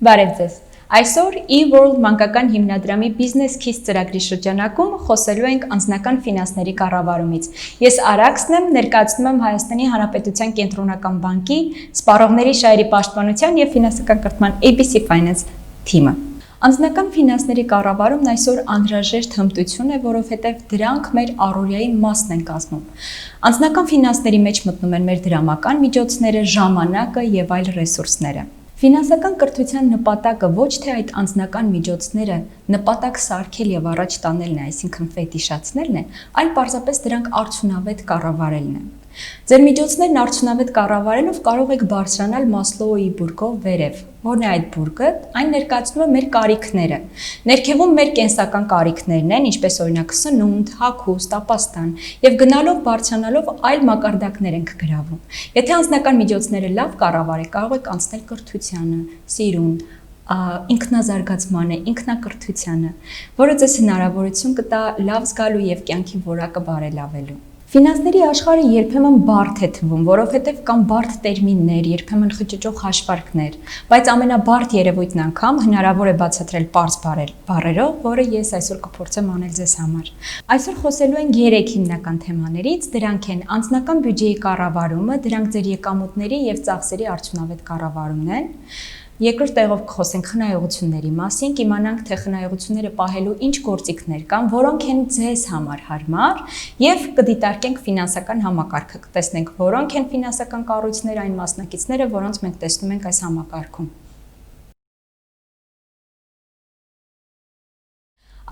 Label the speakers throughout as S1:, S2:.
S1: Բարև ձեզ։ Այսօր eWorld մանկական հիմնադրամի Business Keys ծրագրի շրջանակում խոսելու ենք անձնական ֆինանսների կառավարումից։ Ես Արաքսն եմ, ներկայացնում եմ Հայաստանի Հանրապետության Կենտրոնական բանկի սպառողների շահերի պաշտպանության և ֆինանսական կրթման ABC Finance թիմը։ Անձնական ֆինանսների կառավարումն այսօր անհրաժեշտ հմտություն է, որովհետև դրանք մեր առօրյայի մասն են կազմում։ Անձնական ֆինանսների մեջ մտնում են մեր դրամական միջոցները, ժամանակը և այլ ռեսուրսները։ Ֆինանսական կրթության նպատակը ոչ թե այդ անձնական միջոցները նպատակ սարքել և առաջ տանելն է, այսինքն ֆետիշացնելն է, այլ պարզապես դրանք արդյունավետ կառավարելն է։ Ձեր միջոցներն արդյունավետ կառավարելով կարող եք բարձրանալ Մասլոուի բուրգով վերև։ Որն է այդ բուրգը, այն ներկայացնում է մեր կարիքները։ Ներքևում մեր կենսական կարիքներն են, ինչպես օրինակ սնունդ, հագուստ, ապաստան, եւ գնալով բարձրանալով այլ մակարդակներ ենք գրավում։ Եթե անձնական միջոցները լավ կառավարեք, կարող եք անցնել կրթությանը, սիրուն, ինքնազարգացմանը, ինքնակրթությանը, որը ձեզ հնարավորություն կտա լավ զգալու եւ կյանքի որակը բարելավելու։ Ֆինանսների աշխարհը երբեմն բարդ է թվում, որովհետև կան բարդ տերմիններ, երբեմն խճճող հաշվարկներ, բայց ամենաբարդ երևույթն անգամ հնարավոր է բացատրել պարզ բառերով, որը ես այսօր կփորձեմ անել ձեզ համար։ Այսօր խոսելու ենք 3 հիմնական թեմաներից, դրանք են անձնական բյուջեի կառավարումը, դրանք ձեր եկամուտների եւ ծախսերի արդյունավետ կառավարումն են։ Երկրորդ տեղով կխոսենք խնայողությունների մասին, կիմանանք, թե խնայողությունները պահելու ինչ գործիքներ կան, որոնք են ձեզ համար հարմար, եւ կդիտարկենք ֆինանսական համակարգը, կտեսնենք, որոնք են ֆինանսական կառույցները, այն մասնակիցները, որոնց մենք տեսնում ենք այս համակարգում։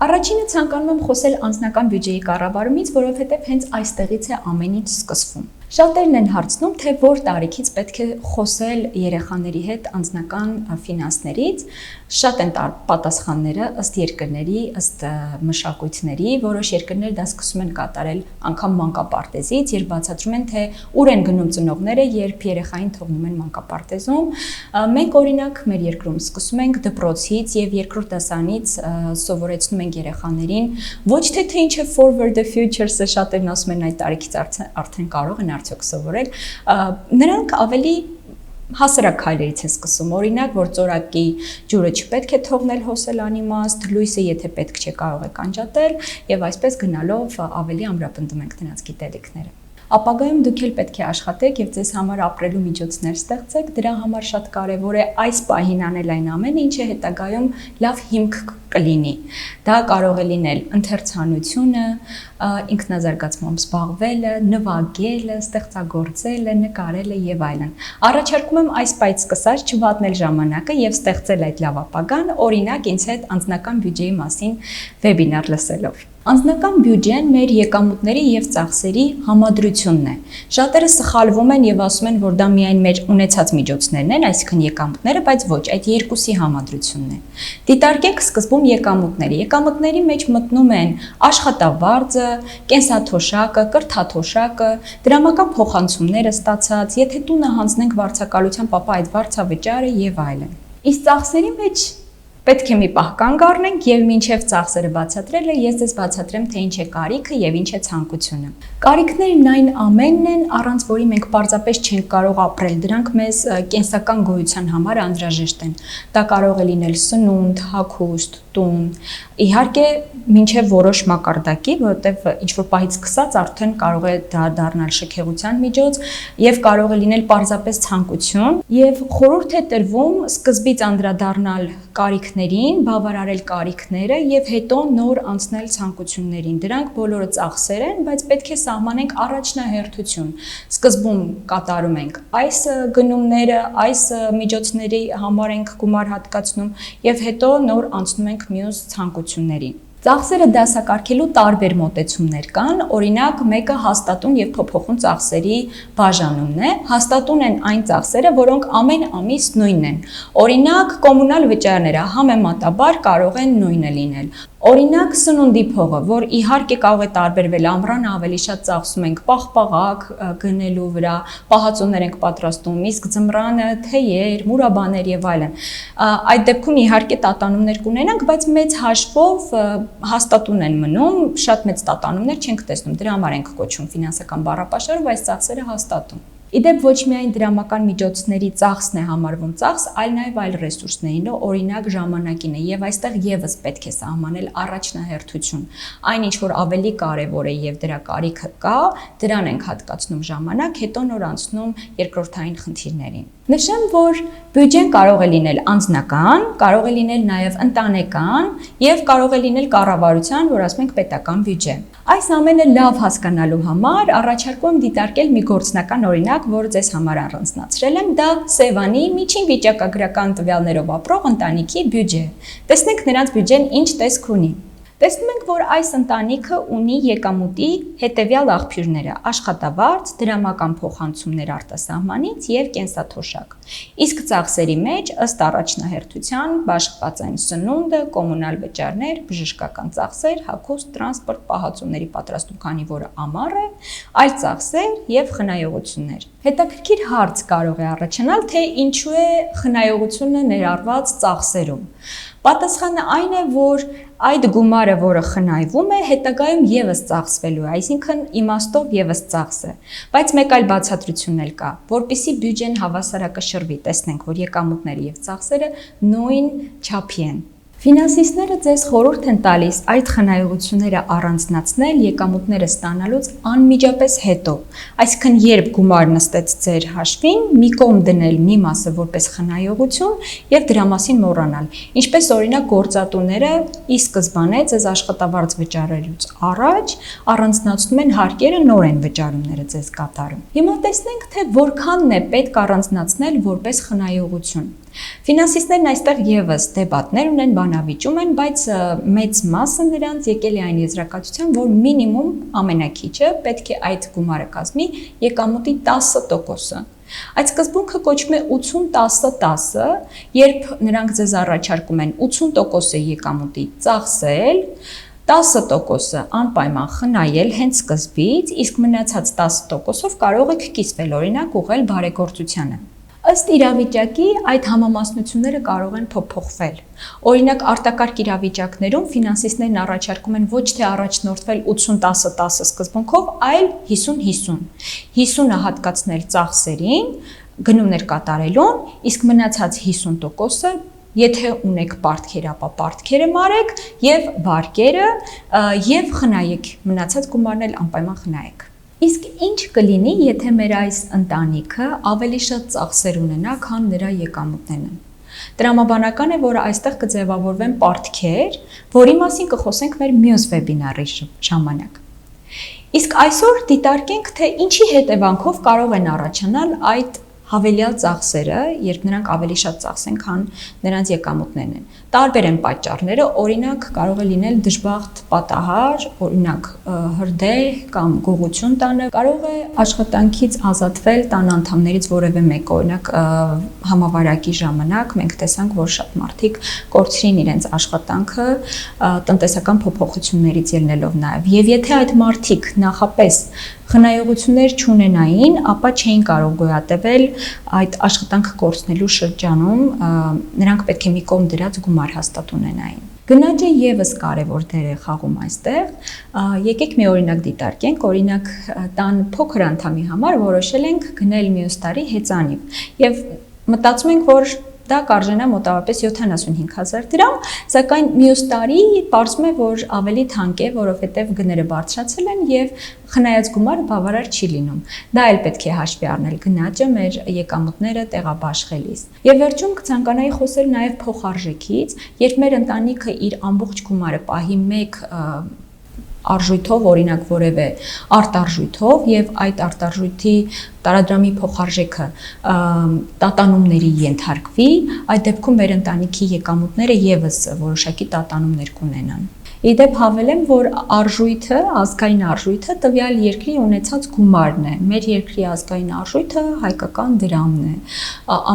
S1: Առաջինը ցանկանում եմ խոսել անձնական բյուջեի կառավարումից, որովհետև հենց այստեղից է ամեն ինչ սկսվում։ Շատերն են հարցնում, թե որ տարիքից պետք է խոսել երեխաների հետ անձնական ֆինանսներից։ Շատ են պատասխանները ըստ երկրների, ըստ մշակույթների, որոշ երկրներ դա սկսում են կատարել անգամ մանկապարտեզից, երբ բացատրում են, թե ուր են գնում ծնողները, երբ երեխային թողնում են մանկապարտեզում։ Մենք օրինակ մեր երկրում սկսում ենք դպրոցից եւ երկրորդ դասարանից սովորեցնում ենք երեխաներին, ոչ թե ինչ է forward the future-ը, շատերն ասում են այդ տարիքից արդեն կարող են արդյոք սովորել, նրանք ավելի հասարակ քայլերից են սկսում, օրինակ, որ ծորակի ջուրը չպետք է թողնել հոսել անիմաստ, լույսը եթե պետք չէ կարող եք անջատել եւ այսպես գնալով ավելի ամրապնդում ենք դրանց գիտելիքները։ Ապագայում դուք էլ պետք է աշխատեք եւ ձեզ համար ապրելու միջոցներ ստեղծեք, դրա համար շատ կարեւոր է այս պահին անել այն ամենը, ինչը հետագայում լավ հիմք կլինի։ Դա կարող է լինել ընթերցանությունը, ինքնազարգացմամբ զբաղվելը, նվագելը, ստեղծագործելը, նկարելը եւ այլն։ Առաջարկում եմ այս պայից սկսած չվատնել ժամանակը եւ ստեղծել այդ լավ ապագան, օրինակ ինձ հետ անձնական բյուջեի մասին վեբինար լսելով։ Անձնական բյուջեն մեր եկամուտների եւ ծախսերի համադրությունն է։ Շատերը սխալվում են եւ ասում են, որ դա միայն մեր ունեցած միջոցներն են, այսինքն եկամուտները, բայց ոչ, այդ երկուսի համադրությունն է։ Դիտարկենք սկզբում եկամուտները։ Եկամուտների մեջ մտնում են աշխատավարձը, կենսաթոշակը, կրթաթոշակը, դրամական փոխանցումները ստացած, եթե տունը հանձնենք վարձակալության, ապա այդ վարձավճարը եւ այլն։ Իսկ ծախսերի մեջ պետք է մի պահ կանգ առնենք եւ մինչեւ ծախսերը բացատրելը ես ձեզ բացատրեմ, թե ինչ է կարիքը եւ ինչ է ցանկությունը։ Կարիքներն այն ամենն են, առանց որի մենք պարզապես չենք կարող ապրել, դրանք մեզ կենսական գոյության համար անհրաժեշտ են։ Դա կարող է լինել սնունդ, հագուստ, տուն, իհարկե մինչև որոշ մակարդակի, որովհետև ինչ-որ պահից սկսած արդեն կարող է դա դառնալ շքեղության միջոց եւ կարող է լինել պարզապես ցանկություն եւ խորհուրդ է տրվում սկզբից անդրադառնալ կարիքներին, բավարարել կարիքները եւ հետո նոր անցնել ցանկություններին։ Դրանք բոլորը ծախսեր են, բայց պետք է սահմանենք առաջնահերթություն։ Սկզբում կատարում ենք այս գնումները, այս միջոցների համար ենք գումար հատկացնում եւ հետո նոր անցնում ենք մյուս ցանկություններին։ Ծախսերը դասակարգելու տարբեր մոտեցումներ կան, օրինակ մեկը հաստատուն եւ փոփոխուն ծախսերի բաժանումն է։ Հաստատուն են այն ծախսերը, որոնք ամեն ամիս նույնն են։ Օրինակ կոմունալ վճարները համեմատաբար կարող են նույնը լինել։ Օրինակ սնունդի փողը, որ իհարկե կարող է տարբերվել, ամռանը ավելի շատ ծախսում ենք պաղպաղակ գնելու վրա, պահածոներ ենք պատրաստում, իսկ ձմռանը թեյեր, մուրաբաներ եւ այլն։ Այդ դեպքում իհարկե տատանումներ կունենանք, բայց մեծ հաշվով հաստատուն են մնում, շատ մեծ տատանումներ չենք տեսնում, դրա համար ենք կոչում ֆինանսական բառապաշարով այս ծախսերը հաստատուն։ Իդեպ ոչ միայն դրամական միջոցների ծախսն է համարվում ծախս, այլ նաև այլ ռեսուրսներին, օրինակ ժամանակին է, եւ այստեղ եւս պետք է սահմանել առաջնահերթություն։ Այն ինչ որ ավելի կարեւոր է եւ դրա կարիքը կա, դրան ենք հատկացնում ժամանակ, հետո նոր անցնում երկրորդային խնդիրներին։ Նշեմ, որ բյուջեն կարող է լինել անձնական, կարող է լինել նաև ընտանեկան եւ կարող է լինել կառավարության, որ ասում ենք պետական բյուջե։ Այս ամենը լավ հասկանալու համար առաջարկում եմ դիտարկել մի գործնական օրինակ, որը ձեզ համար առանձնացրել եմ, դա Սևանի միջին վիճակագրական տվյալներով ապրող ընտանիքի բյուջե։ Տեսնենք նրանց բյուջեն ինչ տեսք ունի։ Տեսնում ենք, որ այս ընտանիքը ունի եկամուտի հետևյալ աղբյուրները՝ աշխատավարձ, դրամական փոխանցումներ արտասահմանից եւ կենսաթոշակ։ Իսկ ծախսերի մեջ ըստ առաջնահերթության բաշխված են սնունդը, կոմունալ վճարներ, բժշկական ծախսեր, հագուստ, տրանսպորտ, պահածոների պատրաստում, քանի որ ամառ է, այլ ծախսեր եւ խնայողություններ։ Հետաքրքիր հարց կարող է առաջանալ, թե ինչու է խնայողությունը ներառված ծախսերում։ Պատասխանը այն է, որ այդ գումարը, որը խնայվում է, հետագայում եւս ծախսվելու է, այսինքն իմաստով եւս ծախս է։ Բայց մեկ այլ բացատրություն էլ կա, որպեսզի բյուջեն հավասարակշռվի, տեսնենք, որ եկամուտները եւ ծախսերը նույն չափի են։ Ֆինանսիստները ձեզ խորհուրդ են տալիս այդ խնայողությունները առանձնացնել եկամուտները ստանալուց անմիջապես հետո, այսինքն երբ գումարը նստեց ձեր հաշվին, մի կողմ դնել մի մասը որպես խնայողություն եւ դրա մասին մոռանալ։ Ինչպես օրինակ գործատուները ի սկզբանե ձեզ աշխատավարձ վճարելուց առաջ առանձնացնում են հարկերը, նոր են վճարումները ձեզ կատարում։ Հիմա տեսնենք, թե որքանն է պետք առանձնացնել որպես խնայողություն։ Ֆինանսիստներն այստեղ եւս դեբատներ ունեն, բանավիճում են, բայց մեծ մասը նրանց եկել է այն եզրակացության, որ մինիմում ամենակիչը պետք է այդ գումարը կազմի եկամուտի 10%-ը։ Այդ սկզբունքը կոչվում է 80-10-10, երբ նրանք ձեզ առաջարկում են 80%-ը եկամուտի ծախսել, 10%-ը անպայման խնայել հենց սկզբից, իսկ մնացած 10%-ով կարող եք կիսվել, օրինակ ուղղել բարեգործությանը։ Ըստ իրավիճակի այդ համամասնությունները կարող են փոփոխվել։ Օրինակ արտակարգ իրավիճակներում ֆինանսիստներն առաջարկում են ոչ թե առաջնորդվել 80-10-10 սկզբունքով, այլ 50-50։ 50-ը հատկացնել ծախսերին, գնումներ կատարելուն, իսկ մնացած 50%-ը եթե ունեք պարտքեր, ապա պարտքերը մարեք եւ վարկերը եւ խնայեք, մնացած գումարն էլ անպայման խնայեք։ Իսկ ինչ կլինի, եթե մեր այս ընտանիքը ավելի շատ ծախսեր ունենա, քան նրա եկամուտներն են։ Տրամաբանական է, որ այստեղ կձևավորվեն պարտքեր, որի մասին կխոսենք մեր մյուս վեբինարի ժամանակ։ Իսկ այսօր դիտարկենք, թե ինչի հետևանքով կարող են առաջանալ այդ հավելյալ ծախսերը, երբ նրանք ավելի շատ ծախս են, քան նրանց եկամուտներն են։ Տարբեր են պատճառները, օրինակ կարող է լինել դժբախտ պատահար, օրինակ հրդեհ կամ գողություն տանը, կարող է աշխատանքից ազատվել տան անդամներից որևէ մեկը, օրինակ համավարակի ժամանակ մենք տեսանք, որ շատ մարդիկ կորցրին իրենց աշխատանքը տնտեսական փոփոխություններից ելնելով նաև։ Եվ եթե այդ մարդիկ նախապես խնայողություններ չունենային, ապա չէին կարող գոյատևել այդ աշխատանքը կորցնելու շրջանում, նրանք պետք է մի կողմ դրած գումար հաստատ ունենային։ Գնաճը եւս կարևոր դեր է խաղում այստեղ։ Եկեք մի օրինակ դիտարկենք, օրինակ տան փոքր անդամի համար որոշել ենք գնել մյուս տարի հեծանիվ եւ մտածում ենք, որ դա կարժենա մոտավորապես 75,000 դրամ, սակայն մյուս տարի պարզվում է, որ ավելի թանկ է, որովհետև գները բարձրացել են եւ խնայած գումարը բավարար չի լինում։ Դա էլ պետք է հաշվի առնել գնաճը մեր եկամուտները տեղաբաշխելիս։ Եվ վերջում կցանկանայի խոսել նաեւ փոխարժեքից, երբ մեր ընտանիքը իր ամբողջ գումարը պահի մեկ արժույթով, օրինակ որևէ արտարժույթով եւ այդ արտարժույթի տարադրամի փոխարժեքը տատանումների ենթարկվի, այդ դեպքում մեր ընտանիքի եկամուտները եւս որոշակի տատանումներ կունենան։ Իդեպ հավելեմ, որ արժույթը, ազգային արժույթը տվյալ երկրի ունեցած գումարն է։ Մեր երկրի ազգային արժույթը հայկական դրամն է,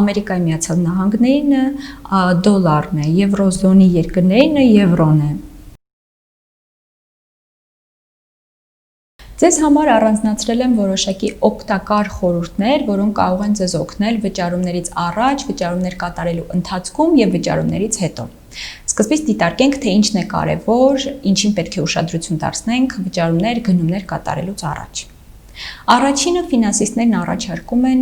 S1: Ամերիկայի Միացյալ Նահանգներինը դոլարն է, եվրոզոնի երկրներինը եվրոն է։ Ձեզ համար առանձնացրել եմ որոշակի օգտակար խորհուրդներ, որոնք կարող են ձեզ օգնել վճարումներից առաջ, վճարումներ կատարելու ընթացքում եւ վճարումներից հետո։ Սկզբից դիտարկենք, թե ինչն է կարևոր, ինչին պետք է ուշադրություն դարձնենք վճարումներ, գնումներ կատարելուց առաջ։ Առաջինը ֆինանսիստներն առաջարկում են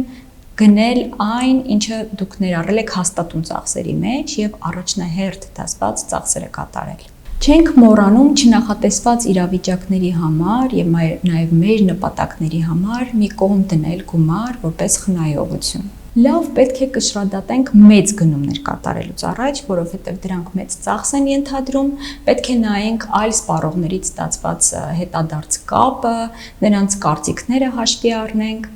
S1: գնել այն, ինչը դուք ներառել եք հաստատուն ծախսերի մեջ եւ առաջնահերթ դասված ծախսերը կատարել։ Չենք մոռանում չնախատեսված իրավիճակների համար եւ նաեւ մեր նպատակների համար մի կողմ դնել գումար որպես խնայողություն։ Լավ, պետք է կշռադատենք մեծ գնումներ կատարելուց առաջ, որովհետև դրանք մեծ ծախս են ենթադրում, պետք է նայենք այլ սպառողներից ստացված հետադարձ կապը, նրանց կարծիքները հաշվի առնենք։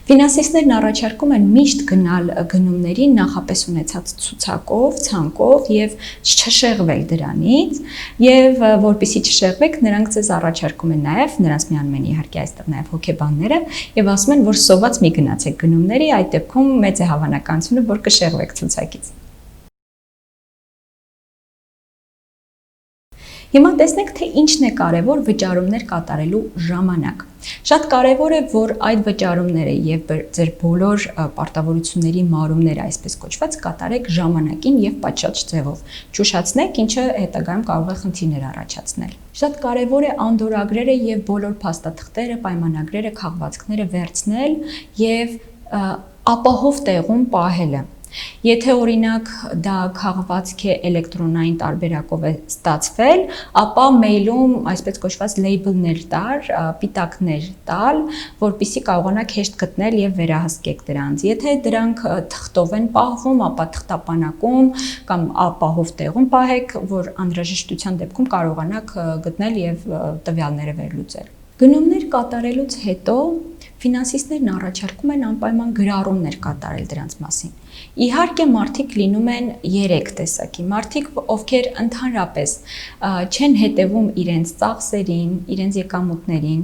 S1: Ֆինանսիստներն առաջարկում են միշտ գնալ գնումներին նախապես ունեցած ցուցակով, ցանկով եւ չշեղվել դրանից, եւ որպեսզի չշեղվեք, նրանք ձեզ առաջարկում են նաեւ, նրանց միանում են իհարկե այստեղ նաեւ հոգեբանները, եւ ասում են, որ սոված մի գնացեք գնումների, այդ դեպքում մեծ է հավանականությունը, որ կշեղվեք ցուցակից։ Հիմա տեսնենք, թե ինչն է կարևոր վճարումներ կատարելու ժամանակ։ Շատ կարևոր է, որ այդ վճարումները եւ ձեր բոլոր պարտավորությունների մարումները, այսպես կոչված, կատարեք ժամանակին եւ պատշաճ ձևով։ Չուշացնեք, ինչը հետագայում կարող է խնդիրներ առաջացնել։ Շատ կարևոր է անդորագրերը եւ բոլոր փաստաթղթերը, պայմանագրերը, քաղվածքները վերցնել եւ ապահով տեղում պահելը։ Եթե օրինակ դա քաղվածք է էլեկտրոնային տարբերակով է ստացվել, ապա մեյլում այսպես կոչված լեյբլներ տալ, պիտակներ տալ, որպեսզի կարողանաք հեշտ գտնել եւ վերահսկեք դրանց։ Եթե դրանք թղթով են պահվում, ապա թղթապանակում կամ ապահով տեղում պահեք, որ անհրաժեշտության դեպքում կարողանաք գտնել եւ տվյալները վերլուծել։ Գնումներ կատարելուց հետո ֆինանսիստներն առաջարկում են անպայման գրառումներ կատարել դրանց մասին։ Իհարկե մարդիկ լինում են 3 տեսակի։ Մարդիկ, ովքեր ընդհանրապես չեն հետևում իրենց ծախսերին, իրենց եկամուտներին,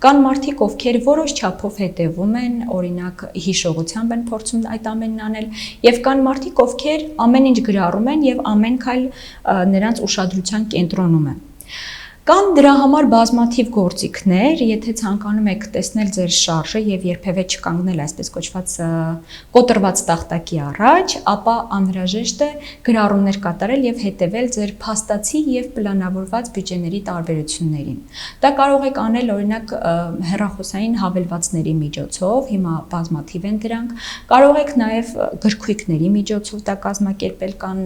S1: կան մարդիկ, ովքեր որոշ չափով հետևում են, օրինակ հիշողությամբ են փորձում այդ ամենն անել, եւ կան մարդիկ, ովքեր ամեն ինչ գրառում են եւ ամեն քայլ նրանց ուշադրության կենտրոնում է։ Կան դրա համար բազմաթիվ գործիքներ, եթե ցանկանում եք տեսնել ձեր շարժը եւ երբևէ չկանգնել այսպես կոչված կոտրված տախտակի առաջ, ապա անհրաժեշտ է գրառումներ կատարել եւ հետեւել ձեր փաստացի եւ պլանավորված բյուջեների տարբերություններին։ Դա կարող եք անել օրինակ հեռախոսային հավելվածների միջոցով, հիմա բազմաթիվ են դրանք, կարող եք նաեւ գրքույկների միջոցով դա կազմակերպել, կան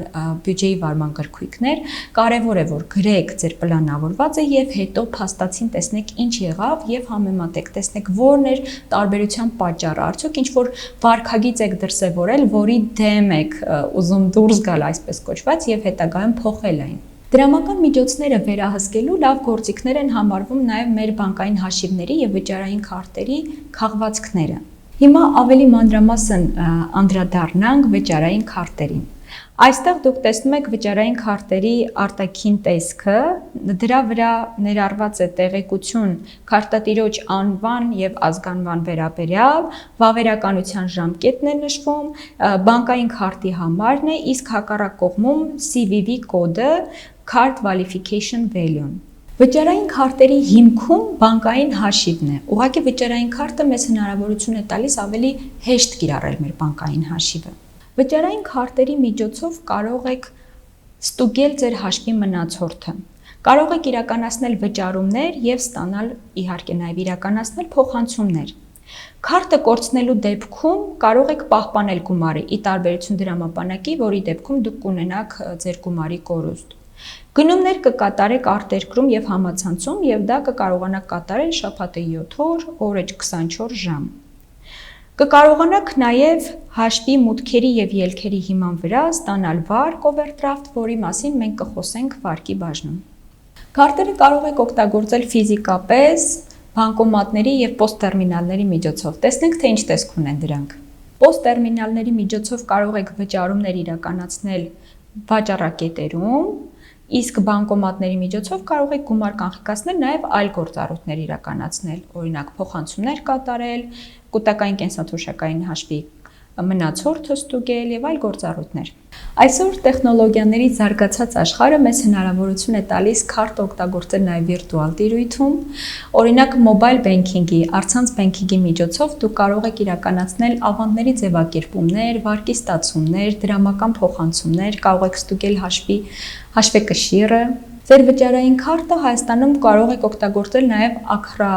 S1: բյուջեի վարման գրքույկներ, կարեւոր է որ գրեք ձեր պլանավորված եւ հետո փաստացին տեսնեք ինչ եղավ եւ համեմատեք, տեսնեք որն էր տարբերության պատճառը, արդյոք ինչ որ վարքագիծ եք դրսևորել, որի դեմ եք ուզում դուրս գալ այսպես կոչված եւ հետագայում փոխել այն։ Դրամական միջոցները վերահսկելու լավ գործիքներ են համարվում նաեւ մեր բանկային հաշիվների եւ վճարային քարտերի քաղվածքները։ Հիմա ավելի մանրամասն անդրադառնանք վճարային քարտերին։ Այստեղ դուք տեսնում եք վճարային քարտերի արտաքին տեսքը, դրա վրա ներառված է տեղեկություն քարտատիրոջ անվան եւ ազգանվան վերաբերյալ, վավերականության ժամկետն է նշվում, բանկային քարտի համարն է, իսկ հակառակ կողմում CVV կոդը Card Verification Value-ն։ Վճարային քարտերի հիմքում բանկային հաշիվն է։ Ուղղակի վճարային քարտը մեզ հնարավորություն է տալիս ավելի հեշտ կիրառել մեր բանկային հաշիվը։ Վճարային քարտերի միջոցով կարող եք ստուգել ձեր հաշվի մնացորդը։ Կարող եք իրականացնել վճարումներ եւ ստանալ իհարկե նաեւ իրականացնել փոխանցումներ։ Քարտը կորցնելու դեպքում կարող եք պահպանել գումարը՝ ի տարբերություն դրամապանակի, որի դեպքում դուք կունենաք ձեր գումարի կորուստ։ Գնումներ կկատարեք արտերկրում եւ համացանցում եւ դա կկարողանաք կատարել շաբաթը 7 օր, օրը 24 ժամ։ Կկարողանաք նաև հաշվի մուտքերի եւ ելքերի հիման վրա ստանալ վարկ օվերդրաֆտ, որի մասին մենք կխոսենք վարկի բաժնում։ Քարտերը կարող եք օգտագործել ֆիզիկապես, բանկոմատների եւ պոստտերմինալների միջոցով։ Տեսնենք, թե ինչ տեսք ունեն դրանք։ Պոստտերմինալների միջոցով կարող եք վճարումներ իրականացնել վաճառակետերում, իսկ բանկոմատների միջոցով կարող եք գումար կանխիկացնել նաև այլ գործառույթներ իրականացնել, օրինակ փոխանցումներ կատարել, կൂട്ടակային կենսաթոշակային հաշվի մնացորդը ստուգել եւ այլ գործառույթներ։ Այսօր տեխնոլոգիաների զարգացած աշխարհը մեզ հնարավորություն է տալիս քարտ օգտագործել նաեւ վիրտուալ տիրույթում, օրինակ մոբայլ բենքինգի, առցանց բենքինգի միջոցով դուք կարող եք իրականացնել ավանդների ձևակերպումներ, վարկի ստացումներ, դրամական փոխանցումներ, կարող եք ստուգել հաշվեկշիռը, Ձեր վճարային քարտը Հայաստանում կարող եք օգտագործել նաև ակրա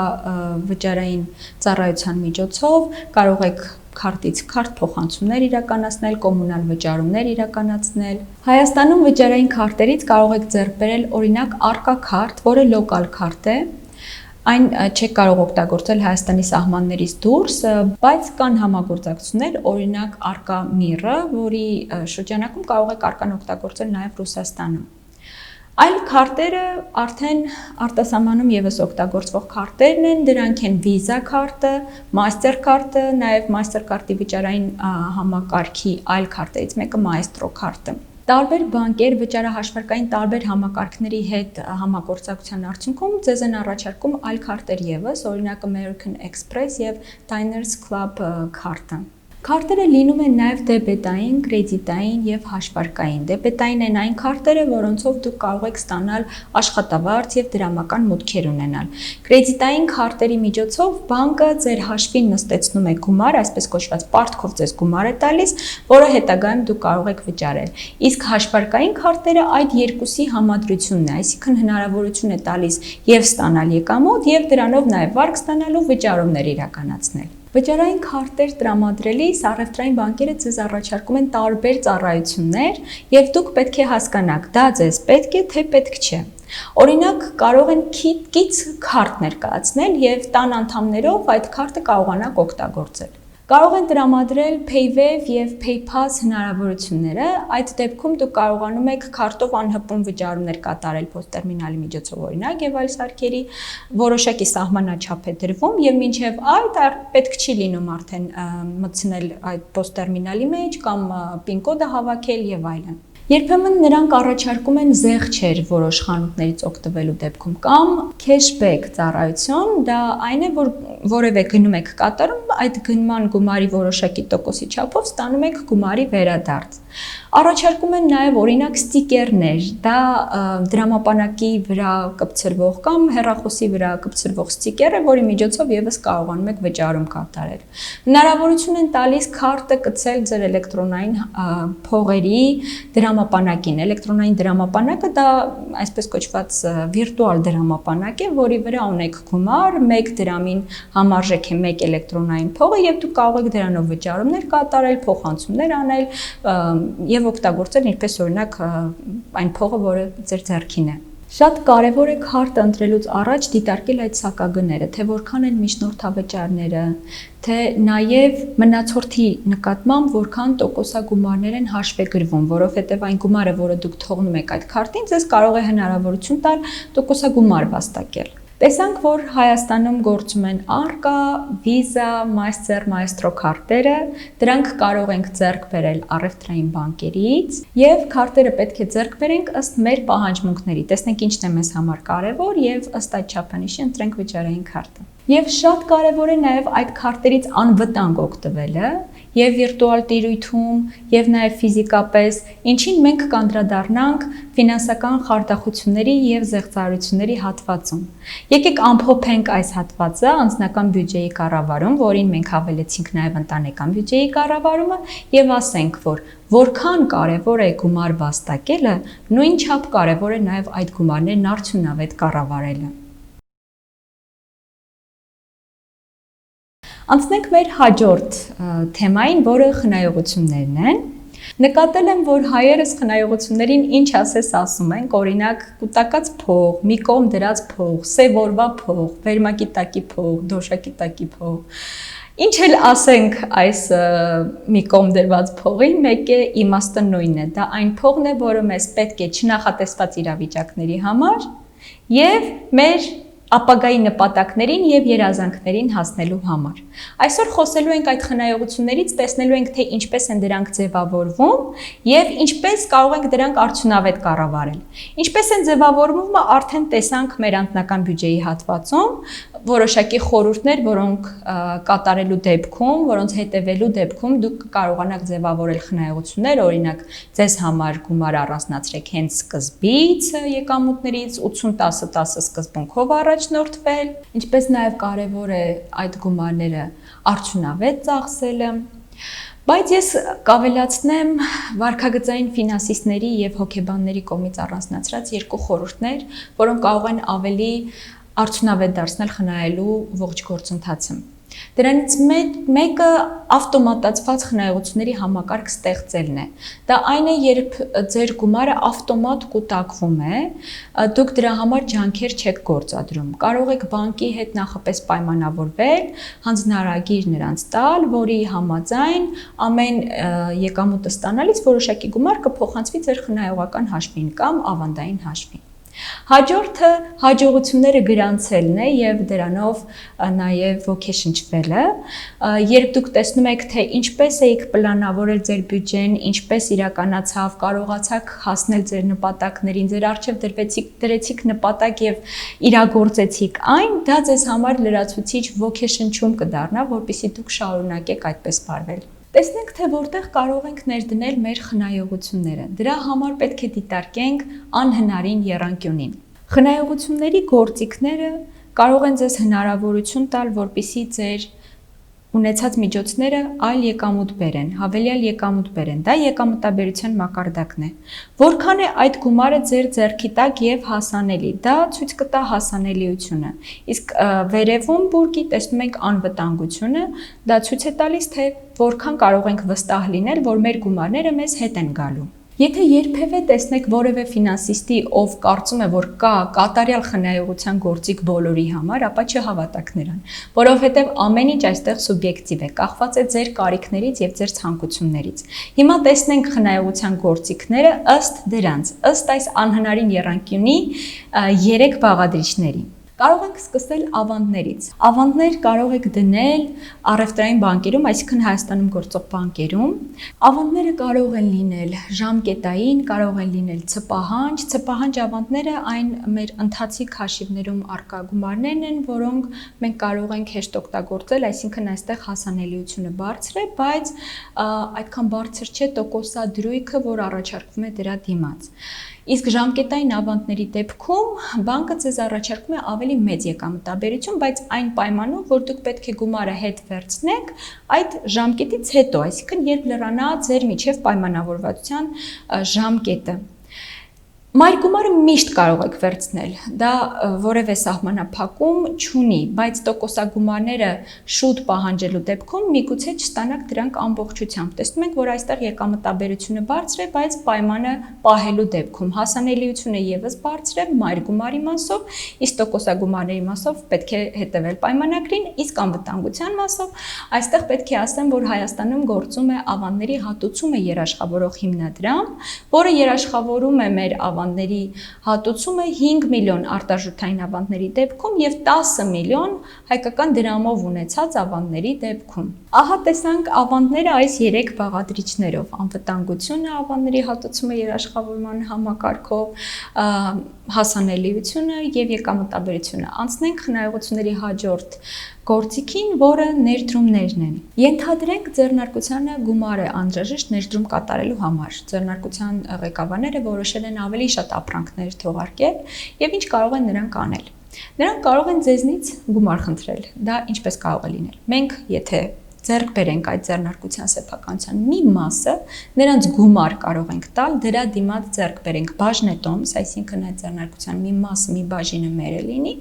S1: վճարային ծառայության միջոցով, կարող եք քարտից քարտ փոխանցումներ իրականացնել, կոմունալ վճարումներ իրականացնել։ Հայաստանում վճարային քարտերից կարող եք ձեռք բերել օրինակ Arca քարտ, որը լոկալ քարտ է։ Այն չեք կարող օգտագործել Հայաստանի սահմաններից դուրս, բայց կան համագործակցություններ, օրինակ Arca Mir-ը, որի շրջանակում կարող եք Arca-ն օգտագործել նաև Ռուսաստանում։ Այլ քարտերը արդեն արտասահմանում եւս օգտագործվող քարտերն են, դրանք են Visa քարտը, Master քարտը, նաև Mastercard-ի վճարային համակարգի այլ քարտերից մեկը Maestro քարտը։ Տարբեր բանկեր վճարահաշվարկային տարբեր համակարգերի հետ համագործակցության արդյունքում ձեզ են առաջարկում այլ քարտեր եւս, օրինակ American Express եւ Diners Club քարտը։ Քարտերը լինում են նաև դեբետային, կրեդիտային եւ հաշվարկային։ Դեբետային են այն քարտերը, որոնցով դուք կարող եք ստանալ աշխատավարձ եւ դրամական մուտքեր ունենալ։ Կրեդիտային քարտերի միջոցով բանկը ձեր հաշվին նստեցնում է գումար, այսպես կոչված պարտքով ձեզ գումար է տալիս, որը հետագայում դուք կարող եք վճարել։ Իսկ հաշվարկային քարտերը այդ երկուսի համադրությունն է, այսինքն հնարավորություն է տալիս եւ ստանալ եկամուտ եւ դրանով նաև վարկ ստանալու վճարումներ իրականացնել։ Վճարային քարտեր տրամադրելիս առևտրային բանկերը ձեզ առաջարկում են տարբեր ծառայություններ եւ դուք պետք է հասկանաք, դա ձեզ պետք է թե պետք չէ։ Օրինակ կարող են կից քարտ ներկայացնել եւ տան անդամներով այդ քարտը կարողանաք օգտագործել։ Կարող են տրամադրել PayWave եւ PayPass հնարավորությունները, այդ դեպքում դուք կարողանում եք քարտով անհպում վճարումներ կատարել POS-տերմինալի միջոցով օրինակ եւ այլ սարքերի, որոշակի սահմանաչափ է դրվում եւ մինչեւ այդ պետք չի լինում արդեն մտցնել այդ POS-տերմինալի մեջ կամ PIN կոդը հավաքել եւ այլն։ Երբեմն նրանք առաջարկում են զեղչեր որոշ խանութներից օգտվելու դեպքում կամ cashback ծառայություն, դա այն է, որ որևէ գնում եք կատարում, այդ գնման գումարի որոշակի տոկոսի չափով ստանում եք գումարի վերադարձ։ Առաջարկում են նաև օրինակ ստիկերներ, դա դրամապանակի վրա կպցրվող կամ հեռախոսի վրա կպցրվող ստիկեր է, որի միջոցով եւս կարողանում եք վճարում կատարել։ Հնարավորություն են տալիս քարտը կցել ձեր էլեկտրոնային փողերի դրամապանակին։ Էլեկտրոնային դրամապանակը դա այսպես կոչված վիրտուալ դրամապանակ է, որի վրա ունեք գումար, 1 դրամին համարժեք է 1 էլեկտրոնային փողը եւ դուք կարող եք դրանով վճարումներ կատարել, փոխանցումներ անել եւ օգտագործել ինչպես օրինակ այն փողը, որը ձեր ձեռքին է։ Շատ կարևոր է քարտը ընտրելուց առաջ դիտարկել այդ սակագները, թե որքան են միջնորդավճարները, թե նաև մնացորդի նկատմամբ որքան տոկոսագումարներ են հաշվեգրվում, որովհետև այն գումարը, որը դուք թողնում եք այդ քարտին, ձեզ կարող է հնարավորություն տալ տոկոսագումար վաստակել։ Տեսանք, որ Հայաստանում գործում են Arca, Visa, Master, Maestro քարտերը, դրանք կարող ենք ձեռք բերել առևտրային բանկերից եւ քարտերը պետք է ձեռք բերենք ըստ մեր պահանջմունքների։ Տեսնենք ինչն է մեզ համար կարեւոր եւ ըստ այդ չափանիշի ընտրենք վճարային քարտը։ Եվ շատ կարևոր է նաև այդ քարտերից անվտանգ օգտվելը եւ վիրտուալ տիրույթում եւ նաեւ ֆիզիկապես, ինչին մենք կանդրադառնանք ֆինանսական խարդախությունների եւ զեղծարությունների հատվածում։ Եկեք ամփոփենք այս հատվածը անձնական բյուջեի կառավարում, որին մենք հավելեցինք նաեւ ընտանեկան բյուջեի կառավարումը եւ ասենք, որ որքան կարևոր է գումար վաստակելը, նույնչափ կարևոր է նաեւ այդ գումարներն արդյունավետ կառավարելը։ Անցնենք մեր հաջորդ թեմային, որը խնայողություններն են։ Նկատել եմ, որ հայերս խնայողություններին ինչ ասես ասում են, օրինակ կուտակած փող, մի կողմ դրած փող, սևորվա փող, վերմակի տակի փող, դոշակի տակի փող։ Ինչ էլ ասենք այս մի կողմ դրված փողի, մեկ է իմաստը նույնն է, դա այն փողն է, որը մեզ պետք է չնախատեսված իրավիճակների համար եւ մեր ապագայի նպատակներին եւ երազանքներին հասնելու համար։ Այսօր խոսելու ենք այդ խնայողություններից, տեսնելու ենք, թե ինչպես են դրանք ձևավորվում եւ ինչպես կարող ենք դրանք արդյունավետ կառավարել։ Ինչպես են ձևավորվում, արդեն տեսանք մեր անձնական բյուջեի հատվածում, որոշակի խորհուրդներ, որոնք կատարելու դեպքում, որոնց հետևելու դեպքում դուք կարողանաք ձևավորել խնայողություններ, օրինակ ձեզ համար գումար առանձնացրեք հենց սկզբից եկամուտներից 80-10-10 սկզբունքով առաջնորդվել, ինչպես նաև կարևոր է այդ գումարները արդյունավետ ծախսելը։ Բայց ես կավելացնեմ վարքագծային ֆինանսիստների եւ հոգեբանների կողմից առանձնացրած երկու խորհուրդներ, որոնք կարող են ավելի արդյունավետ դարձնել խնայելու ողջ գործընթացը։ Դրանից մեկը ավտոմատացված խնայողությունների համակարգ ստեղծելն է։ Դա այն է, երբ ձեր գումարը ավտոմատ կուտակվում է, դուք դրա համար ջանքեր չեք գործադրում։ Կարող եք բանկի հետ նախապես պայմանավորվել, հանձնարարագիր նրանց տալ, որի համաձայն ամեն եկամուտը ստանալիս որոշակի գումար կփոխանցվի ձեր խնայողական հաշվին կամ ավանդային հաշվին։ Հաջորդը հաջողությունները գրանցելն է եւ դրանով նաեւ ոգեշնչվելը, երբ դուք տեսնում եք, թե ինչպես եք պլանավորել ձեր բյուջեն, ինչպես իրականացավ, կարողացաք հասնել ձեր նպատակներին, ձեր առջև դրեցիք նպատակ եւ իրագործեցիք այն, դա ձեզ համար լրացուցիչ ոգեշնչում կդառնա, որպեսզի դուք շարունակեք այդպես վարվել։ Տեսնենք, թե որտեղ կարող ենք ներդնել մեր խնայողությունները։ Դրա համար պետք է դիտարկենք անհնարին եռանկյունին։ Խնայողությունների գործիքները կարող են ձեզ հնարավորություն տալ, որպեսզի ձեր ունեցած միջոցները այլ եկամուտ բերեն, հավելյալ եկամուտ բերեն։ Դա եկամտաբերության մակարդակն է։ Որքան է այդ գումարը ձեր ձեռքի տակ եւ հասանելի, դա ցույց կտա հասանելիությունը։ Իսկ վերևում բուրգի տեսնում ենք անվտանգությունը, դա ցույց է տալիս, թե որքան կարող ենք վստահ լինել, որ մեր գումարները մեզ հետ են գալու։ Եթե երբևէ տեսնեք որևէ ֆինանսիստի, ով կարծում է, որ կա կատարյալ խնայողության գործիք բոլորի համար, ապա չհավատաք նրան, որովհետև ամեն ինչ այստեղ սուբյեկտիվ է, կախված է ձեր կարիքներից եւ ձեր ցանկություններից։ Հիմա տեսնենք խնայողության գործիքները ըստ դրանց, ըստ այս անհնարին եռանկյունի 3 բաղադրիչների։ Կարող ենք սկսել ավանդներից։ Ավանդներ կարող եք դնել առևտրային բանկերում, այսինքն Հայաստանում գործող բանկերում։ Ավանդները կարող են լինել ժամկետային, կարող են լինել ցպահանջ ավանդները այն մեր ընթացիկ հաշիվներում առկա գումարներն են, որոնք մենք կարող ենք հեշտ օգտագործել, այսինքն այստեղ հասանելիությունը բարձր է, բայց այդքան բարձր չէ տոկոսադրույքը, որ առաջարկվում է դրա դիմաց։ Իսկ ժամկետային ավանդների դեպքում բանկը ձեզ առաջարկում է ավելի մեծ եկամտաբերություն, բայց այն պայմանով, որ դուք պետք է գումարը հետ վերցնեք այդ ժամկետից հետո, այսինքն երբ լրանա ձեր միջև պայմանավորվածության ժամկետը։ Մայր գումարը միշտ կարող եք վերցնել, դա որևէ սահմանափակում չունի, բայց տոկոսագումարները շուտ պահանջելու դեպքում միգուցե չստանաք դրանք ամբողջությամբ։ Տեսնում ենք, որ այստեղ եկամտաբերությունը բարձր է, բայց պայմանը պահելու դեպքում հասանելիությունը եւս բարձր է մայր գումարի մասով, իսկ տոկոսագումարների մասով պետք է հետևել պայմանագրին, իսկ անվտանգության մասով այստեղ պետք է ասեմ, որ Հայաստանում գործում է ավանդների հատուցումը երաշխավորող հիմնադրամ, որը երաշխավորում է մեր ավանդների հատուցումը 5 միլիոն արտարժութային ավանդների դեպքում եւ 10 միլիոն հայկական դրամով ունեցած ավանդների դեպքում։ Ահա տեսանք ավանդները այս 3 բաղադրիչներով՝ անվտանգությունը, ավանդների հատուցումը երաշխավորման համակարգով, հասանելիությունը եւ եկամտաբերությունը։ Անցնենք խնայողությունների հաջորդ գործիքին, որը ներդրումներն են։ Ենթադրենք ձեռնարկությանը գումար է անհրաժեշտ ներդրում կատարելու համար։ Ձեռնարկության ղեկավարները որոշել են ավելի շատ ապրանքներ թողարկել եւ ինչ կարող են նրանք անել։ Նրանք կարող են ձեզնից գումար խնդրել։ Դա ինչպես կարող է լինել։ Մենք, եթե ձեռք բերենք այդ ձեռնարկության սեփականության մի մասը, նրանց գումար կարող ենք տալ, դրա դիմաց ձեռք բերենք բաժնետոմս, այսինքն այդ ձեռնարկության մի մասը, մի բաժինը մեր է լինի,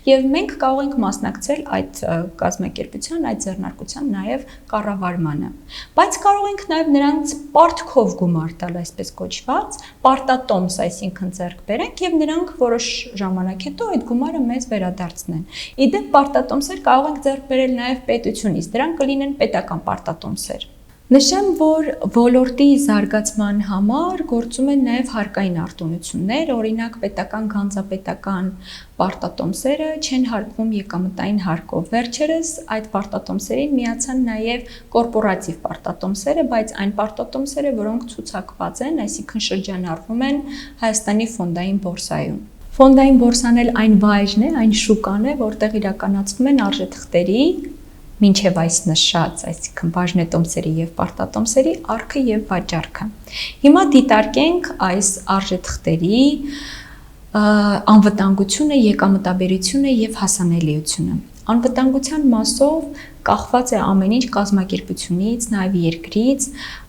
S1: եւ մենք կարող ենք մասնակցել այդ կազմակերպության, այդ ձեռնարկության նաեւ կառավարմանը։ Բայց կարող ենք նաեւ նրանց պարտքով գումար տալ, այսպես կոչված, պարտատոմս, այսինքն ձեռք բերենք եւ նրանք որոշ ժամանակ հետո այդ գումարը մեզ վերադարձնեն։ Իդեպ պարտատոմսեր կարող ենք ձեռք բերել նաեւ պետությունից, դրանք կլինեն պետական պարտատոմսեր։ Նշեմ, որ ոլորտի զարգացման համար գործում են նաև հարկային արտոնություններ, օրինակ պետական գանձապետական պարտատոմսերը չեն հարկվում եկամտային հարկով։ Վերջերս այդ պարտատոմսերին միացան նաև կորպորատիվ պարտատոմսերը, բայց այն պարտատոմսերը, որոնք ցուցակված են, այսինքն շրջանառվում են Հայաստանի ֆոնդային բորսայում։ Ֆոնդային բորսան էլ այն վայրն է, այն շուկան է, որտեղ իրականացվում են արժեթղթերի մինչև այս նշած, այսինքն բաժնետոմսերի եւ պարտատոմսերի առքը եւ վաճառքը։ Հիմա դիտարկենք այս արժեթղթերի անվտանգությունը, եկամտաբերությունը եւ հասանելիությունը։ Անվտանգության մասով կախված է ամեն ինչ կազմակերպությունից, նաև երկրից,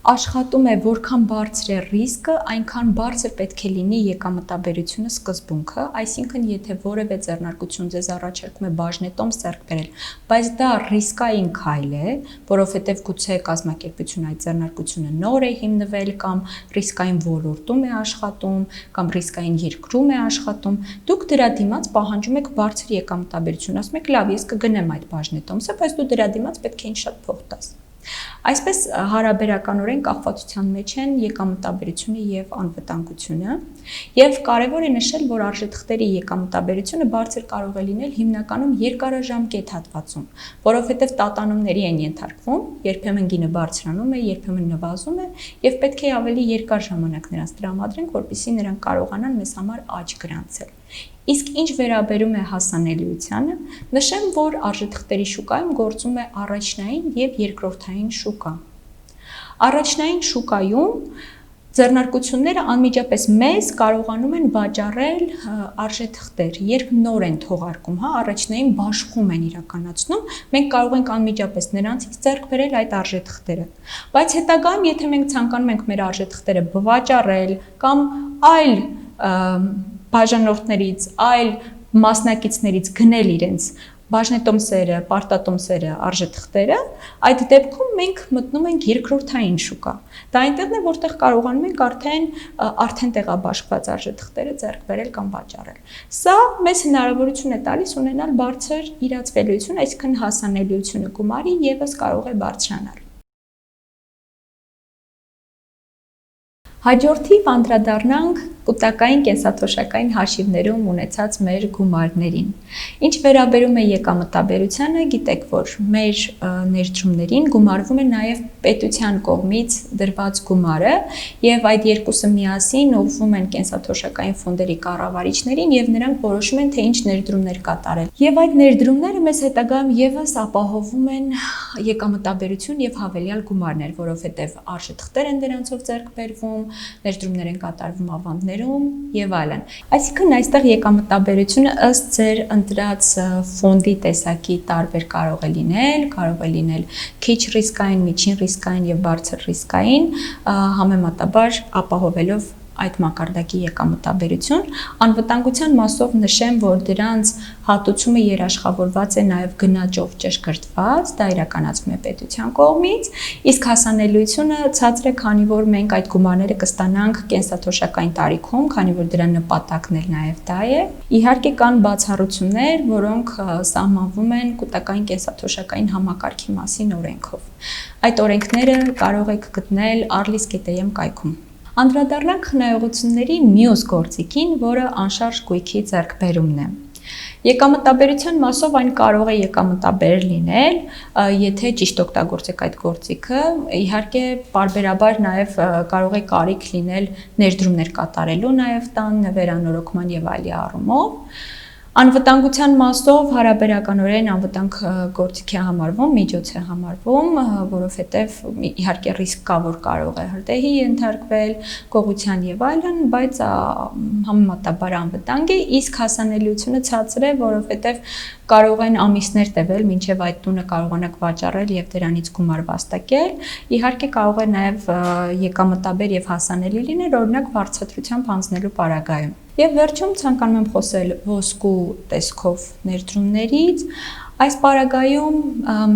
S1: աշխատում է որքան բարձր է ռիսկը, այնքան բարձր պետք է լինի եկամտաբերությունը սկզբունքը, այսինքն եթե որևէ ձեռնարկություն ձեզ առաջարկում է բաժնետոմս ձեռք բերել, բայց դա ռիսկային քայլ է, որովհետև գուցե կազմակերպությունը այդ ձեռնարկությունը նոր է հիմնվել կամ ռիսկային ոլորտում է աշխատում կամ ռիսկային երկրում է աշխատում, դուք դրա դիմաց պահանջում եք բարձր եկամտաբերություն, ասում եք լավ, ես կգնեմ այդ բաժնետոմսը, բայց դու դրա դիմաց պետք է ինձ շատ փող տաս։ Այսպես հարաբերականորեն կախվածության մեջ են եկամտաբերությունը եւ անվտանգությունը, եւ կարեւոր է նշել, որ արժեթղթերի եկամտաբերությունը բարձր կարող է լինել հիմնականում երկարաժամկետ հատվածում, որովհետեւ տատանումների են ենթարկվում, երբեմն գինը բարձրանում է, երբեմն նվազում է, եւ պետք է ավելի երկար ժամանակ նրանց տրամադրենք, որպեսզի նրանք կարողանան մեզ համար աճ գրանցել։ Իսկ ինչ վերաբերում է հասանելիությանը, նշեմ, որ արժեթղթերի շուկայում գործում է առաջնային եւ երկրորդային շուկա։ Առաջնային շուկայում ձեռնարկությունները անմիջապես մեզ կարողանում են վաճառել արժեթղթեր, երբ նոր են թողարկում, առաջնային բաշխում են իրականացնում, մենք կարող ենք անմիջապես նրանցից ձեռք բերել այդ արժեթղթերը։ Բայց հետագայում, եթե մենք ցանկանում ենք մեր արժեթղթերը վաճառել կամ այլ բաժանորդներից, այլ մասնակիցներից գնել իրենց բաժնետոմսերը, պարտատոմսերը, արժեթղթերը, այդ դեպքում մենք մտնում ենք երկրորդային շուկա։ Դա այնտեղն է, որտեղ կարողանում ենք արդեն տեղաբաշխված արժեթղթերը ձեռք բերել կամ վաճառել։ Սա մեզ հնարավորություն է տալիս ունենալ բարձր իրացվելիություն, այսինքն հասանելիությունը գումարի ևս կարող է բարձրանալ։ Հաջորդիվ անդրադառնանք կուտակային կենսաթոշակային հաշիվներում ունեցած մեր գումարներին։ Ինչ վերաբերում է եկամտաբերությանը, գիտեք, որ մեր ներդրումներին գումարվում է նաև պետության կողմից դրված գումարը, եւ այդ երկուսը միասին ուղղվում են կենսաթոշակային ֆոնդերի կառավարիչներին եւ նրանք որոշում են, թե ինչ ներդրումներ կատարել։ Եվ այդ ներդրումները մեզ հետագայում եւս ապահովում են եկամտաբերություն եւ հավելյալ գումարներ, որովհետեւ արժեթղթեր են դրանցով ձեռք բերվում, ներդրումներ են կատարվում ավանդներում եւ այլն։ Այսինքն այստեղ եկամտաբերությունը ըստ ձեր ընտրած ֆոնդի տեսակի տարբեր կարող է լինել քիչ ռիսկային, միջին ռիսկային եւ բարձր ռիսկային, համեմատաբար ապահովելով այդ մակարդակի եկամտաբերություն, անվտանգության մասով նշեմ, որ դրանց հատուցումը երաշխավորված է նաև գնաճով ճշգրտված, դա իրականացվում է պետության կողմից, իսկ հասանելիությունը ցածր է, քանի որ մենք այդ գումարները կստանանք կենսաթոշակային տարիքում, քանի որ դրա նպատակն էլ նաև դա է։ Իհարկե կան բացառություններ, որոնք սահմանվում են կուտակային կենսաթոշակային համակարգի մասին օրենքով։ Այդ օրենքները կարող եք գտնել arlis.am կայքում։ Անդրադառնանք խնայողությունների մյուս գործիքին, որը անշարժ գույքի ձեռքբերումն է։ Եկամտաբերության մասով այն կարող է եկամտաբեր լինել, եթե ճիշտ օգտագործեք այդ գործիքը, իհարկե պարբերաբար նաև կարող է կարիք լինել ներդրումներ կատարելու նաև տան վերանորոգման եւ այլի առումով։ Անվտանգության մասով հարաբերականորեն անվտանգ գործիք է համարվում, միջոց է համարվում, որովհետև իհարկե ռիսկ կա, որ կարող է հրդեհի ենթարկվել, գողության եւ այլն, բայց համեմատաբար անվտանգ է, իսկ հասանելիությունը ցածր է, որովհետև կարող են ամիսներ տևել, մինչև այդ տունը կարողանաք վաճառել եւ դրանից գումար վաստակել։ Իհարկե կարող է նաեւ եկամտաբեր եւ հասանելի լինել, օրինակ վարձատրությամբ հանձնելու պարագայում։ Եվ վերջում ցանկանում եմ խոսել ոսկու տեսքով ներդրումներից։ Այս պարագայում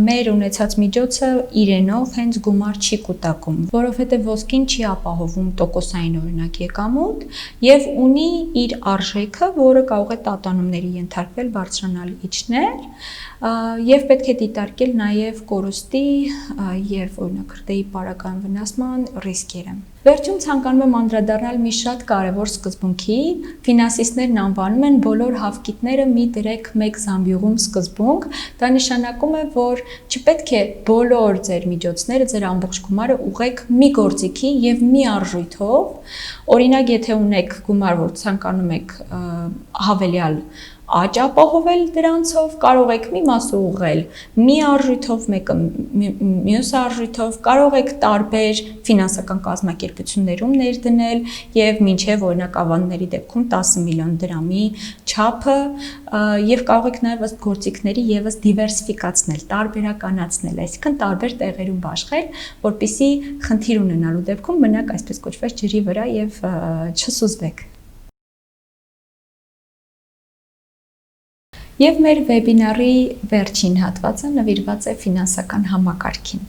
S1: մեր ունեցած միջոցը իրենով հենց գումար չի կուտակում, որովհետև ոսկին չի ապահովում տոկոսային օրինակ եկամուտ եւ ունի իր արժեքը, որը կարող է տատանումների ենթարկվել, բարձրանալ, իջնել եւ պետք է դիտարկել նաեւ կորուստի եւ օրինակ հրդեհի պարագայում վնասման ռիսկերը։ Վերջում ցանկանում եմ անդրադառնալ մի շատ կարևոր սկզբունքի, ֆինանսիստներն անվանում են բոլոր հավկիթները մի դրեք մեկ զամբյուղում սկզբունք, դա նշանակում է, որ չպետք է բոլոր ձեր միջոցները, ձեր ամբողջ գումարը ուղեք մի գործիքի եւ մի արժույթով, օրինակ եթե ունեք գումար, որ ցանկանում եք հավելյալ աճ ապահովել դրանցով, կարող եք մի մասը ուղղել մի արժույթով, մեկը մյուս արժույթով, կարող եք տարբեր ֆինանսական կազմակերպություններում ներդնել եւ մինչեւ օրինակ ավանդների դեպքում 10 միլիոն դրամի չափը եւ կարող եք նաեւ ըստ գործիքների եւս դիվերսիֆիկացնել, տարբերականացնել, այսինքն տարբեր տեղերում բաշխել, որպեսզի խնդիր ունենալու դեպքում մնաք այսպես կոչված ջրի վրա եւ չսուզվեք։ Եվ մեր վեբինարի վերջին հատվածը նվիրված է ֆինանսական համակարգին։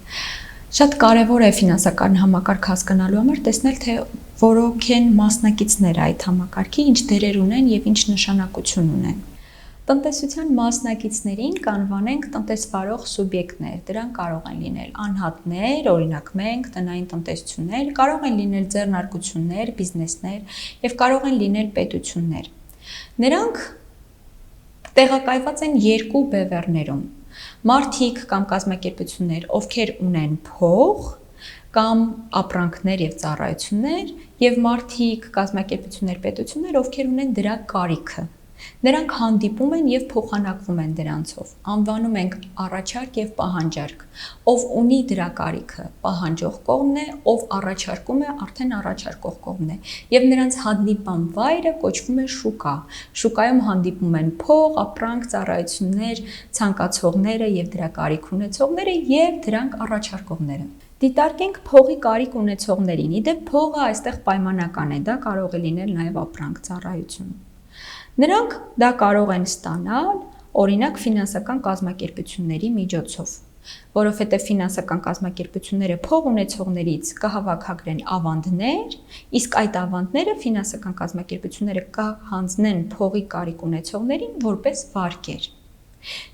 S1: Շատ կարևոր է ֆինանսական համակարգ հասկանալու համար տեսնել, թե որոնք են մասնակիցները այդ համակարգի, ինչ դերեր ունեն եւ ինչ նշանակություն ունեն։ Տնտեսության մասնակիցներին կանվանենք տնտեսվարող սուբյեկտներ, դրանք կարող են լինել անհատներ, օրինակ մենք, տնային տնտեսություններ, կարող են լինել ձեռնարկություններ, բիզնեսներ եւ կարող են լինել պետություններ։ Նրանք տեղակայված են երկու բևեռներում։ Մարդիկ կամ կազմակերպություններ, ովքեր ունեն փող կամ ապրանքներ եւ ծառայություններ, եւ մարդիկ, կազմակերպություններ, պետություններ, ովքեր ունեն դրա կարիքը։ Նրանք հանդիպում են եւ փոխանակվում են դրանցով։ Անվանում ենք առաջարկ եւ պահանջարկ։ Ով ունի դրա կարիքը, պահանջող կողմն է, ով առաջարկում է, արդեն առաջարկող կողմն է։ Եվ նրանց հանդիպան վայրը կոչվում է շուկա։ Շուկայում հանդիպում են փող, ապրանք, ծառայություններ, ցանկացողները եւ դրա կարիք ունեցողները եւ դրանք առաջարկողները։ Դիտարկենք փողի կարիք ունեցողներին։ Իդեպ փողը այստեղ պայմանական է, դա կարող է լինել նաեւ ապրանք, ծառայություն։ Նրանք դա կարող են ստանալ, օրինակ ֆինանսական կազմակերպությունների միջոցով, որովհետև ֆինանսական կազմակերպությունները փող ունեցողներից կհավաքագրեն ավանդներ, իսկ այդ ավանդները ֆինանսական կազմակերպությունները կհանձնեն փողի կարիք ունեցողներին որպես վարկեր։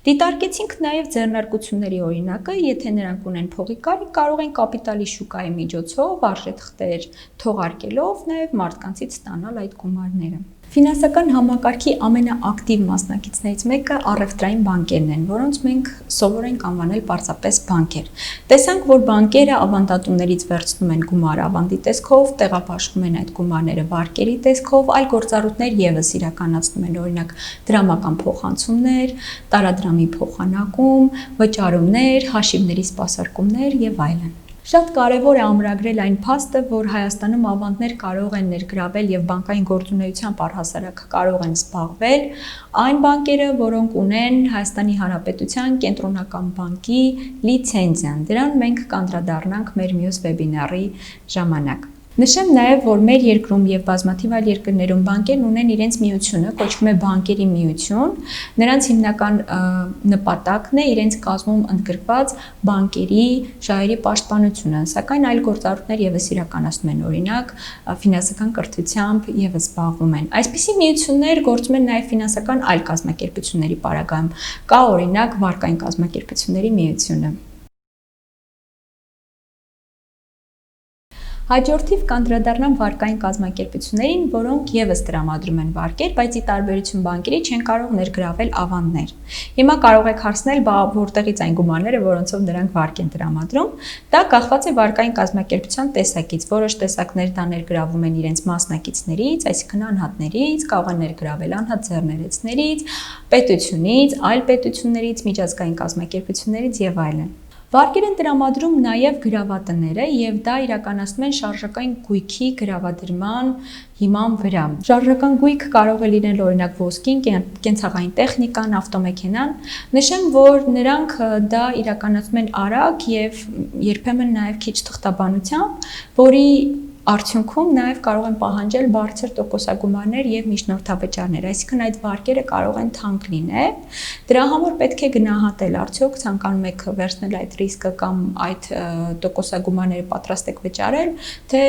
S1: Դիտարկեցինք նաև ձեռնարկությունների օրինակը, եթե նրանք ունեն փողի կարիք, կարող են կապիտալի շուկայի միջոցով արժեթղթեր թողարկելով նաև մարդկանցից ստանալ այդ գումարները։ Ֆինանսական համակարգի ամենաակտիվ մասնակիցներից մեկը առևտրային բանկերն են, որոնց մենք սովոր ենք անվանել պարզապես բանկեր։ Տեսանք, որ բանկերը ավանդատուներից վերցնում են գումար ավանդի տեսքով, տեղաբաշխում են այդ գումարները վարկերի տեսքով, այլ գործառույթներ եւս իրականացնում են, օրինակ դրամական փոխանցումներ, տարադրամի փոխանակում, վճարումներ, հաշիվների սպասարկումներ եւ այլն։ Շատ կարևոր է ամրագրել այն փաստը, որ Հայաստանում ավանդներ կարող են ներգրավել եւ բանկային գործունեությամբ առհասարակ կարող են զբաղվել այն բանկերը, որոնք ունեն Հայաստանի Հանրապետության կենտրոնական բանկի լիցենզիան։ Դրան մենք կանդրադառնանք մեր մյուս վեբինարի ժամանակ։ Նշեմ նաև, որ մեր երկրում եւ բազմաթիվ այլ երկրներում բանկերն ունեն իրենց միությունը, կոչվում է բանկերի միություն։ Նրանց հիմնական նպատակն է իրենց կազմում ընդգրկված բանկերի շահերի պաշտպանությունը, սակայն այլ գործառույթներ եւս իրականացնում են, օրինակ ֆինանսական կրթությամբ եւս զբաղվում են։ Այսպիսի միություններ գործում են նաև ֆինանսական այլ կազմակերպությունների պարագայում։ Կա օրինակ վարկային կազմակերպությունների միությունը։ Հաջորդիվ կանդրադառնամ վարկային կազմակերպություններին, որոնք եւս տրամադրում են վարկեր, բայց ի տարբերություն բանկերի չեն կարող ներգրավել ավանդներ։ Հիմա կարող եք հարցնել, բա որտեղից այն գումարները, որոնցով նրանք վարկ են տրամադրում։ Դա կախված է վարկային կազմակերպության տեսակից։ Որոշ տեսակներ դա ներգրավում են իրենց մասնակիցներից, այսինքն անհատներից, կարող են ներգրավել անհատ ձեռներեցներից, պետությունից, այլ պետություններից, միջազգային կազմակերպություններից եւ այլն։ Վարկեր են տրամադրում նաև գրավատները եւ դա իրականացնում են շարժական գույքի գրավադրման հիման վրա։ Շարժական գույք կարող է լինել օրինակ ոսկին, կենցաղային տեխնիկան, ավտոմեքենան։ Նշեմ, որ նրանք դա իրականացնում են արագ եւ երբեմն նաև քիչ թղթաբանությամբ, որի արդյունքում նաև կարող են պահանջել բարձր տոկոսագումարներ եւ միջնորդավճարներ, այսինքն այդ վարկերը կարող են թանկ լինել։ Դրա համար պետք է գնահատել, արդյոք ցանկանում եք վերցնել այդ ռիսկը կամ այդ տոկոսագումարները պատրաստ եք վճարել, թե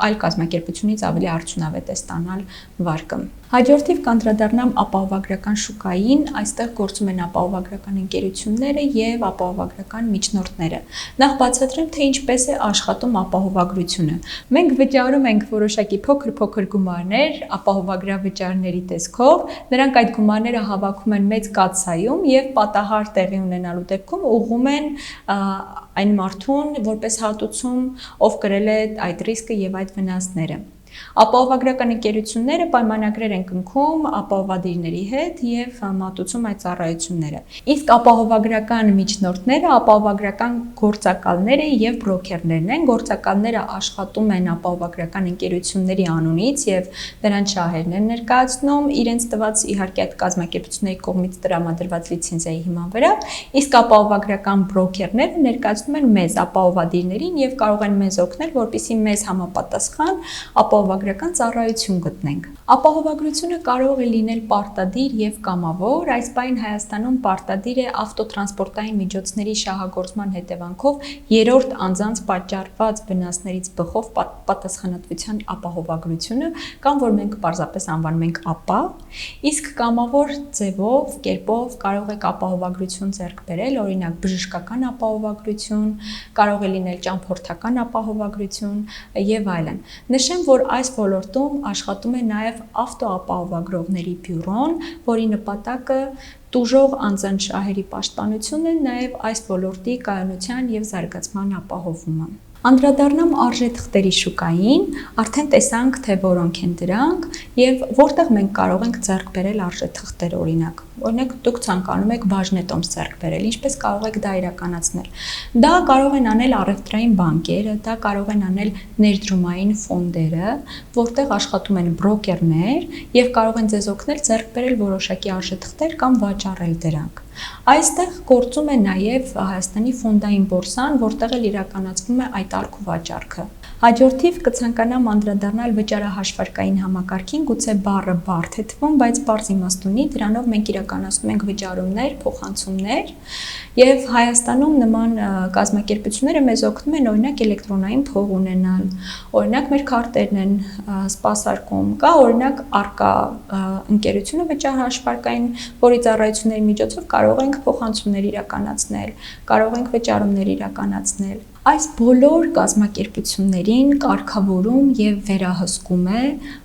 S1: այլ կազմակերպությունից ավելի արդյունավետ է ստանալ վարկը։ Հաջորդիվ կանդրադառնամ ապահովագրական շուկային, այստեղ գործում են ապահովագրական ընկերությունները եւ ապահովագրական միջնորդները։ Նախ բացատրեմ, թե ինչպես է աշխատում ապահովագրությունը։ Մենք վճարում ենք որոշակի փոքր գումարներ ապահովագրավճարների տեսքով, նրանք այդ գումարները հավաքում են մեծ կաթսայում եւ պատահար տեղի ունենալու դեպքում ուղղում են այն մարդուն որպես հատուցում, ով կրել է այդ ռիսկը եւ այդ վնասները։ Ապահովագրական ընկերությունները պայմանագրեր են կնքում ապահովադիրների հետ եւ մատուցում այդ ծառայությունները։ Իսկ ապահովագրական միջնորդները ապահովագրական գործակալները եւ բրոքերներն են։ Գործակալները աշխատում են ապահովագրական ընկերությունների անունից եւ նրանց շահերն են ներկայացնում իրենց տված իհարկե այդ կազմակերպությունների կողմից տրամադրված լիցենզիայի հիման վրա, իսկ ապահովագրական բրոքերները ներկայացնում են մեզ ապահովադիրներին եւ կարող են մեզ օգնել, որպեսզի մեզ համապատասխան ապահովագրական ծառայություն գտնենք։ Ապահովագրությունը կարող է լինել պարտադիր եւ կամավոր, այս բանին Հայաստանում պարտադիր է ավտոտրանսպորտային միջոցների շահագործման հետևանքով երրորդ անձանց պատճառված վնասներից բխող պատասխանատվության ապահովագրությունը, կամ որ մենք պարզապես անվանում ենք ԱՊԱ, իսկ կամավոր ձևով, կերպով կարող եք ապահովագրություն ձեռք բերել, օրինակ բժշկական ապահովագրություն, կարող է լինել ճամփորդական ապահովագրություն եւ այլն։ Նշեմ, որ այս ոլորտում աշխատում է նաեւ ավտոապահովագրողների բյուրոն, որի նպատակը տուժող անձանց շահերի պաշտպանությունն է, նաեւ այս ոլորտի կայունության եւ զարգացման ապահովումը։ Անդրադառնամ արժեթղթերի շուկային, արդեն տեսանք, թե որոնք են դրանք եւ որտեղ մենք կարող ենք ձեռք բերել արժեթղթեր, օրինակ դուք ցանկանում եք բաժնետոմս ձեռք բերել, ինչպես կարող եք դա իրականացնել։ Դա կարող են անել առևտրային բանկերը, դա կարող են անել ներդրումային ֆոնդերը, որտեղ աշխատում են բրոկերներ եւ կարող են ձեզ օգնել ձեռք բերել որոշակի արժեթղթեր կամ վաճառել դրանք։ Այստեղ գործում է նաև Հայաստանի ֆոնդային բորսան, որտեղ էլ իրականացվում է այդ արկուվաճառքը։ Հաջորդիվ կցանկանամ անդրադառնալ վճարահաշվարկային համակարգին, գուցե բառը բարդ է թվում, բայց բարձ իմաստ ունի, դրանով մենք իրականացնում ենք վճարումներ, փոխանցումներ, եւ Հայաստանում նման կազմակերպությունները մեզ օգնում են օրինակ էլեկտրոնային փող ունենալ, օրինակ մեր քարտերն են սպասարկում, կա օրինակ արկա ընկերությունը վճարահաշվարկային, որի ծառայությունների միջոցով կարող ենք փոխանցումներ իրականացնել, կարող ենք վճարումներ իրականացնել։ Այս բոլոր կազմակերպություններին կարգավորում եւ վերահսկում է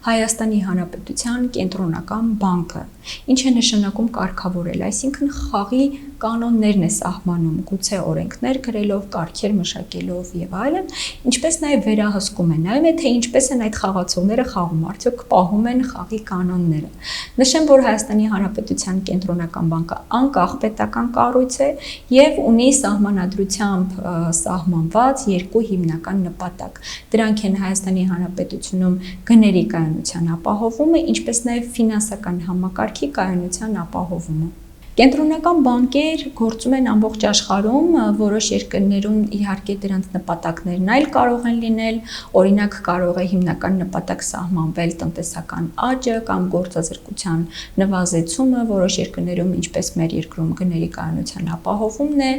S1: Հայաստանի Հանրապետության կենտրոնական բանկը։ Ինչ է նշանակում կարգավորել, այսինքն խաղի կանոններն է սահմանում, գուցե օրենքներ գրելով, կարգեր մշակելով եւ այլն, ինչպես նաեւ վերահսկում է, նայում է թե ինչպես են այդ խաղացողները խաղում, արդյոք պահում են խաղի կանոնները։ Նշեմ, որ Հայաստանի Հանրապետության կենտրոնական բանկը անկախ պետական կառույց է եւ ունի սահմանադրությամբ սահմանված երկու հիմնական նպատակ։ Դրանք են Հայաստանի Հանրապետությունում գների կայունության ապահովումը, ինչպես նաեւ ֆինանսական համակարգի կայունության ապահովումը։ Կենտրոնական բանկեր գործում են ամբողջ աշխարհում, որոշ երկրներում իհարկե դրանց նպատակներն այլ կարող են լինել, օրինակ կարող է հիմնական նպատակ սահմանվել տնտեսական աճը կամ գործազրկության նվազեցումը, որոշ երկրներում, ինչպես մեր երկրում, գների կայունության ապահովումն է,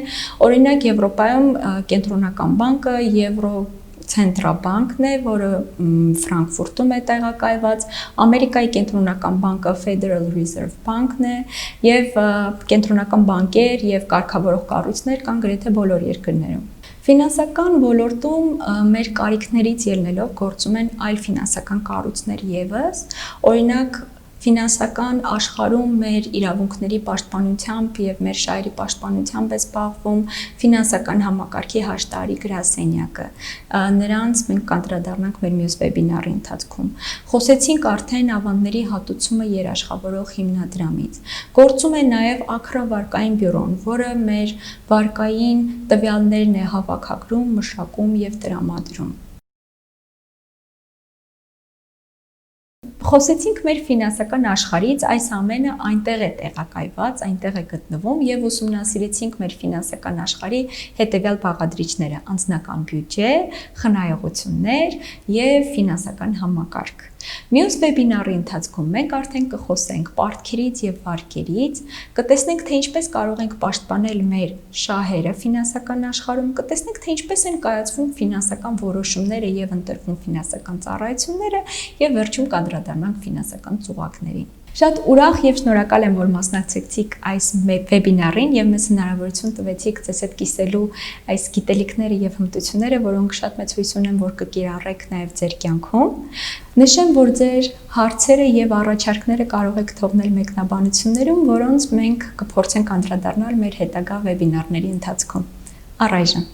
S1: օրինակ Եվրոպայում կենտրոնական բանկը Ցենտրաբանկն է, որը Ֆրանկֆուրտում է տեղակայված, Ամերիկայի կենտրոնական բանկը Federal Reserve Bank-ն է եւ կենտրոնական բանկեր եւ կարգավորող կառույցներ կան գրեթե բոլոր երկրներում։ Ֆինանսական ոլորտում մեր կարիքներից ելնելով գործում են այլ ֆինանսական կառույցներ եւս, օրինակ ֆինանսական աշխարհում մեր իրավունքների պաշտպանությամբ եւ մեր շահերի պաշտպանությամբ է զբաղվում ֆինանսական համակարգի հաշտարի գրասենյակը։ Նրանց մենք կանդրադառնանք մեր մյուս վեբինարի ընթացքում։ Խոսեցինք արդեն ավանդների հատուցումը երաշխավորող հիմնադրամից։ Գործում է նաեւ ակրավարկային բյուրոն, որը մեր վարկային տվյալներն է հավաքագրում, մշակում եւ տրամադրում։ Խոսեցինք մեր ֆինանսական աշխարհից, այս ամենը այնտեղ է տեղակայված, այնտեղ է գտնվում եւ ուսումնասիրեցինք մեր ֆինանսական աշխարհի հետեւյալ բաղադրիչները՝ անձնական բյուջե, խնայողություններ եւ ֆինանսական համակարգ։ Մյուս վեբինարի ընթացքում մենք արդեն կխոսենք պարտքերից եւ վարկերից, կտեսնենք թե ինչպես կարող ենք պաշտպանել մեր շահերը ֆինանսական աշխարհում, կտեսնենք թե ինչպես են կայացվում ֆինանսական որոշումները եւ ընտրվում ֆինանսական ծառայությունները եւ վերջում կանդրադառնանք ֆինանսական ծուղակներին։ Շատ ուրախ եւ շնորհակալ եմ, որ մասնակցեցիք այս վեբինարին եւ մեզ հնարավորություն տվեցիք ձեզ հետ կիսելու այս գիտելիքները եւ հմտությունները, որոնք շատ մեծ հույս ունեմ, որ կկիրառեք նաեւ ձեր կյանքում։ Նշեմ, որ ձեր հարցերը եւ առաջարկները կարող եք թողնել մեկնաբանություններում, որոնց մենք կփորձենք անդրադառնալ մեր հետագա վեբինարների ընթացքում։ Առայժմ